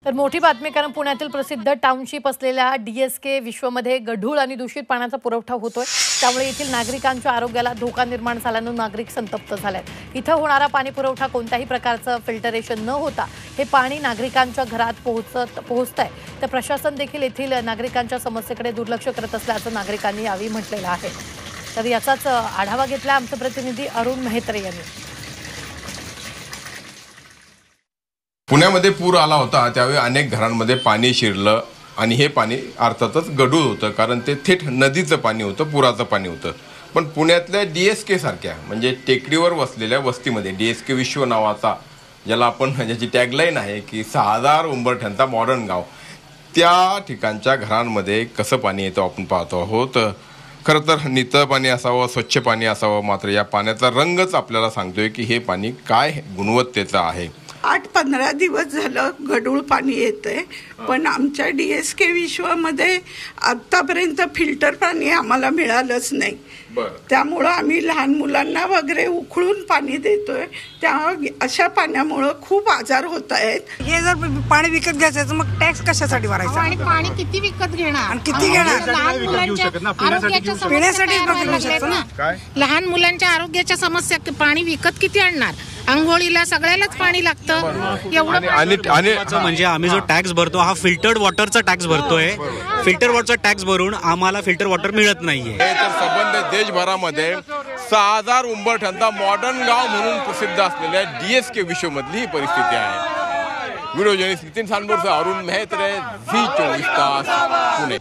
तर मोठी बातमी, कारण पुण्यातील प्रसिद्ध टाउनशिप असलेल्या DSK विश्वमध्ये गढूळ आणि दूषित पाण्याचा पुरवठा होतोय। त्यामुळे येथील नागरिकांच्या आरोग्याला धोका निर्माण झाल्याने नागरिक संतप्त झालेत। इथं होणारा पाणी पुरवठा कोणत्याही प्रकारचं फिल्टरेशन न होता हे पाणी नागरिकांच्या घरात पोहोचतंय। तर प्रशासन देखील येथील नागरिकांच्या समस्येकडे दुर्लक्ष करत असल्याचं नागरिकांनी यावेळी म्हटलेलं आहे। तर याचाच आढावा घेतला आमचे प्रतिनिधी अरुण मेहत्रे यांनी। पुण्यामध्ये पूर आला होता, त्यावेळी अनेक घरांमध्ये पाणी शिरलं आणि हे पाणी अर्थातच गढूळ होतं, कारण ते थेट नदीचं पाणी होतं, पुराचं पाणी होतं। पण पुण्यातल्या DSK सारख्या म्हणजे टेकडीवर वसलेल्या वस्तीमध्ये DSK विश्व नावाचा, ज्याला आपण ज्याची टॅगलाईन आहे की 6000 उंबरठ्यांचा मॉडर्न गाव, त्या ठिकाणच्या घरांमध्ये कसं पाणी येतं आपण पाहतो आहोत। खरं तर नितळ पाणी असावं, स्वच्छ पाणी असावं, मात्र या पाण्याचा रंगच आपल्याला सांगतोय की हे पाणी काय गुणवत्तेचं आहे। 8-15 दिवस झालं गढूळ पाणी येतंय, पण आमच्या DSK विश्वमध्ये आतापर्यंत फिल्टर पाणी आम्हाला मिळालंच नाही। त्यामुळं आम्ही लहान मुलांना वगैरे उकळून पाणी देतोय। त्या अशा पाण्यामुळं खूप आजार होत आहेत। हे जर पाणी विकत घ्यायचं मग टॅक्स कशासाठी भरायचा आणि पाणी किती विकत घेणार आणि किती घेणार? लहान मुलांच्या आरोग्याच्या समस्या, पाणी विकत किती आणणार? अंघोळीला सगळ्यालाच पाणी लागतं। एवढं म्हणजे आम्ही जो टॅक्स भरतो हा फिल्टर्ड वॉटरचा टॅक्स भरतोय। फिल्टर वॉटरचा टॅक्स भरून आम्हाला फिल्टर वॉटर मिळत नाहीये। तर संबंध देशभरामध्ये 6000 उंबरठ्यांचा मॉडर्न गाव म्हणून प्रसिद्ध असलेल्या DSK विश्वमधली ही परिस्थिती आहे। व्हिडिओ जर्नलिस्ट नितीन सांडोरसह अरुण मेहत्रे, झी 24 तास, पुणे।